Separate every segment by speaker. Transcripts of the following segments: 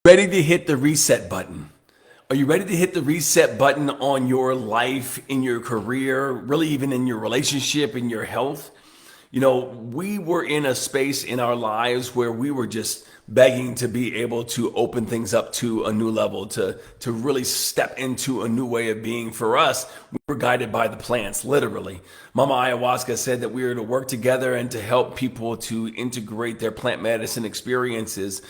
Speaker 1: Ready to hit the reset button? Are you ready to hit the reset button on your life, in your career, really even in your relationship, in your health? You know, we were in a space in our lives where we were just begging to be able to open things up to a new level, to really step into a new way of being. For us, we were guided by the plants, literally. Mama Ayahuasca said that we were to work together and to help people to integrate their plant medicine experiences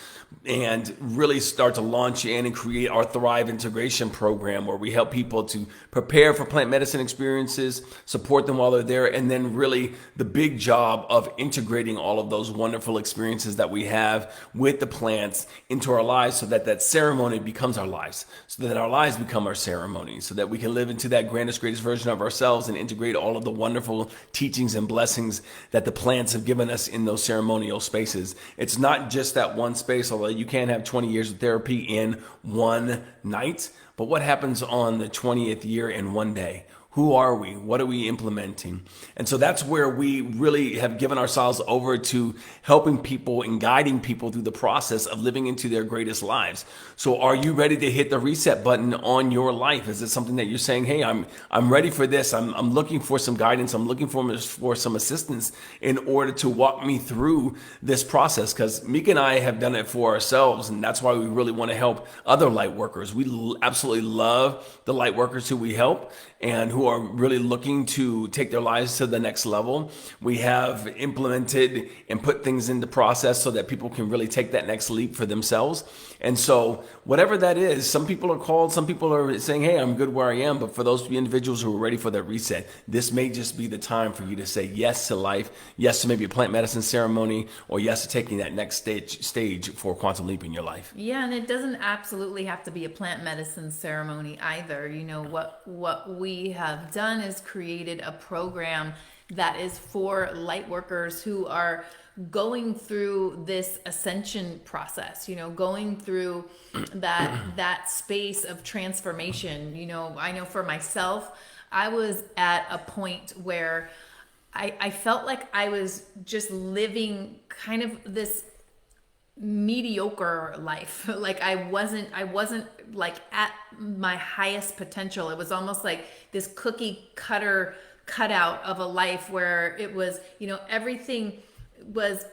Speaker 1: and really start to launch in and create our Thrive integration program, where we help people to prepare for plant medicine experiences, support them while they're there, and then really the big job of integrating all of those wonderful experiences that we have with the plants into our lives, so that that ceremony becomes our lives, so that our lives become our ceremony, so that we can live into that grandest, greatest version of ourselves and integrate all of the wonderful teachings and blessings that the plants have given us in those ceremonial spaces. It's not just that one space, although you can't have 20 years of therapy in one night. But what happens on the 20th year in one day? Who are we? What are we implementing? And so that's where we really have given ourselves over to helping people and guiding people through the process of living into their greatest lives. So are you ready to hit the reset button on your life? Is it something that you're saying, hey, I'm ready for this. I'm looking for some guidance. I'm looking for some assistance in order to walk me through this process? Because Mika and I have done it for ourselves, and that's why we really want to help other light workers. We absolutely love the light workers who we help and who are really looking to take their lives to the next level. We have implemented and put things into process so that people can really take that next leap for themselves. And so whatever that is, some people are called, some people are saying, hey, I'm good where I am. But for those individuals who are ready for that reset, this may just be the time for you to say yes to life, yes to maybe a plant medicine ceremony, or yes to taking that next stage for a quantum leap in your life.
Speaker 2: Yeah, and it doesn't absolutely have to be a plant medicine ceremony either. You know, what we have done is created a program that is for light workers who are going through this ascension process, you know, going through that space of transformation. You know, I know for myself, I was at a point where I felt like I was just living kind of this mediocre life. Like I wasn't like at my highest potential. It was almost like this cookie cutter cutout of a life where it was, you know, everything was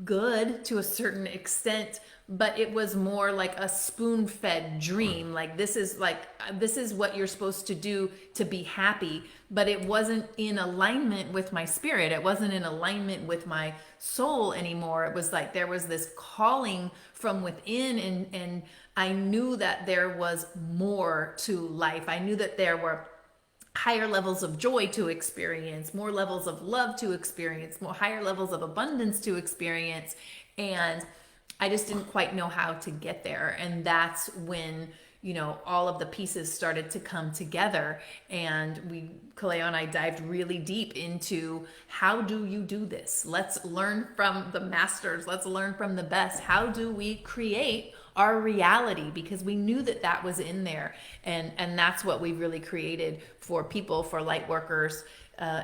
Speaker 2: good to a certain extent, but it was more like a spoon-fed dream. Like this is what you're supposed to do to be happy, but it wasn't in alignment with my spirit. It wasn't in alignment with my soul anymore. It was like there was this calling from within, and I knew that there was more to life. I knew that there were higher levels of joy to experience, more levels of love to experience, more higher levels of abundance to experience. And I just didn't quite know how to get there. And that's when, you know, all of the pieces started to come together. And Kaleo and I dived really deep into, how do you do this? Let's learn from the masters. Let's learn from the best. How do we create our reality? Because we knew that was in there. And that's what we really created for people, for light workers,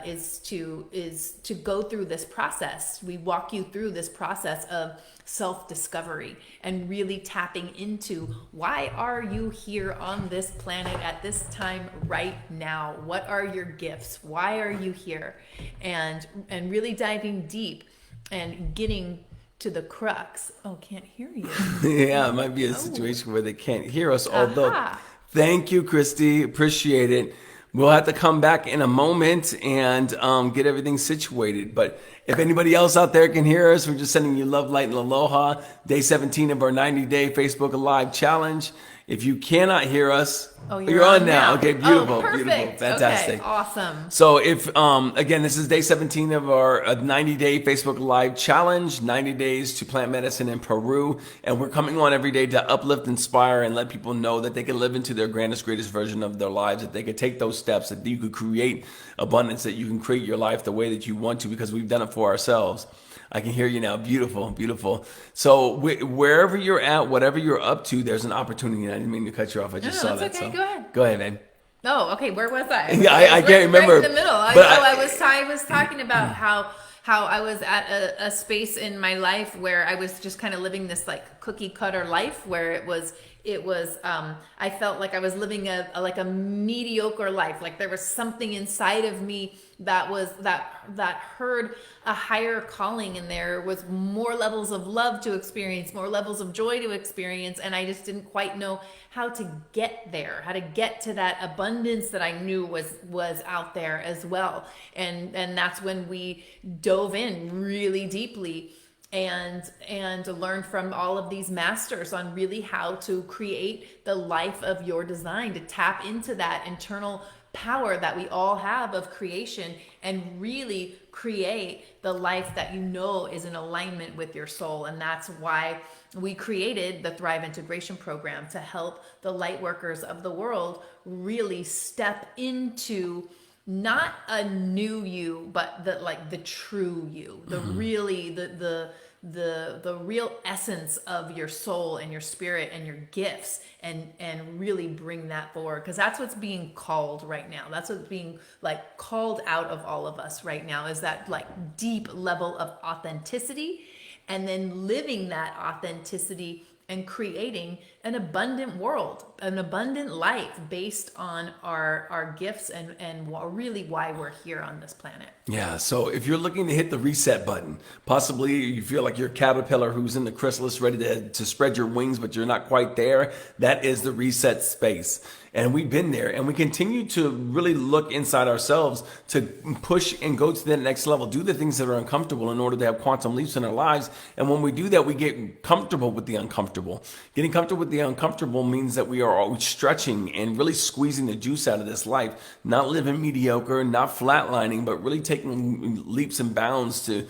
Speaker 2: is to go through this process. We walk you through this process of self-discovery and really tapping into, why are you here on this planet at this time right now? What are your gifts? Why are you here? And really diving deep and getting to the crux. Oh, can't hear you.
Speaker 1: Yeah, it might be a situation where they can't hear us. Although, thank you, Christy. Appreciate it. We'll have to come back in a moment and get everything situated. But if anybody else out there can hear us, we're just sending you love, light, and aloha. Day 17 of our 90-day Facebook Live challenge. If you cannot hear us, you're on now. Okay, beautiful, beautiful, fantastic.
Speaker 2: Okay, awesome.
Speaker 1: So if, again, this is day 17 of our 90-day Facebook Live challenge, 90 days to plant medicine in Peru. And we're coming on every day to uplift, inspire, and let people know that they can live into their grandest, greatest version of their lives, that they could take those steps, that you could create abundance, that you can create your life the way that you want to, because we've done it for ourselves. I can hear you now. Beautiful, beautiful. So wherever you're at, whatever you're up to, there's an opportunity. I didn't mean to cut you off. I just saw that.
Speaker 2: Okay.
Speaker 1: So.
Speaker 2: Go ahead.
Speaker 1: Go ahead, babe.
Speaker 2: Oh, okay. Where was I?
Speaker 1: Yeah, I can't remember.
Speaker 2: Right in the middle. I was talking about how I was at a space in my life where I was just kind of living this like cookie cutter life where I felt like I was living a mediocre life. Like there was something inside of me that heard a higher calling, and there was more levels of love to experience, more levels of joy to experience, and I just didn't quite know how to get there, how to get to that abundance that I knew was out there as well. And that's when we dove in really deeply and learn from all of these masters on really how to create the life of your design, to tap into that internal power that we all have of creation and really create the life that you know is in alignment with your soul. And that's why we created the Thrive Integration Program, to help the light workers of the world really step into not a new you, but the true you, the really the real essence of your soul and your spirit and your gifts, and really bring that forward, because that's what's being called right now. That's what's being like called out of all of us right now, is that like deep level of authenticity, and then living that authenticity and creating an abundant world, an abundant life based on our gifts and really why we're here on this planet.
Speaker 1: Yeah, so if you're looking to hit the reset button, possibly you feel like you're a caterpillar who's in the chrysalis ready to spread your wings, but you're not quite there, that is the reset space. And we've been there, and we continue to really look inside ourselves to push and go to the next level, do the things that are uncomfortable in order to have quantum leaps in our lives. And when we do that, we get comfortable with the uncomfortable. Getting comfortable with the uncomfortable means that we are always stretching and really squeezing the juice out of this life, not living mediocre, not flatlining, but really taking leaps and bounds to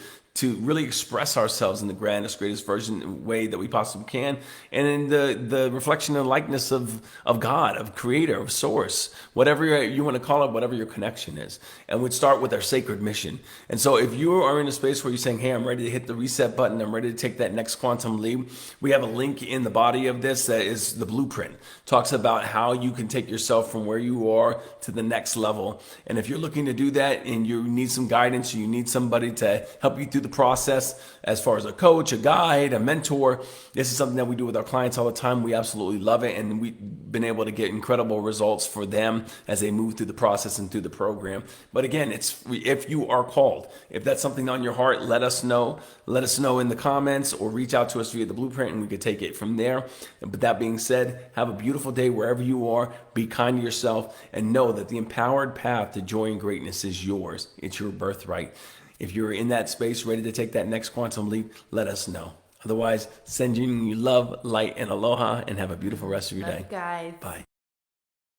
Speaker 1: really express ourselves in the grandest, greatest version way that we possibly can, and in the reflection and likeness of God, of Creator, of Source, whatever you want to call it, whatever your connection is. And we'd start with our sacred mission. And so if you are in a space where you're saying, hey, I'm ready to hit the reset button, I'm ready to take that next quantum leap, we have a link in the body of this that is the blueprint. Talks about how you can take yourself from where you are to the next level. And if you're looking to do that and you need some guidance, or you need somebody to help you through the process, as far as a coach, a guide, a mentor, this is something that we do with our clients all the time. We absolutely love it, and we've been able to get incredible results for them as they move through the process and through the program. But again, it's if you are called, if that's something on your heart, let us know. Let us know in the comments, or reach out to us via the blueprint, and we could take it from there. But that being said, have a beautiful day wherever you are. Be kind to yourself, and know that the empowered path to joy and greatness is yours. It's your birthright. If you're in that space ready to take that next quantum leap, let us know. Otherwise, sending you love, light, and aloha, and have a beautiful rest of your day.
Speaker 2: Guys.
Speaker 1: Bye.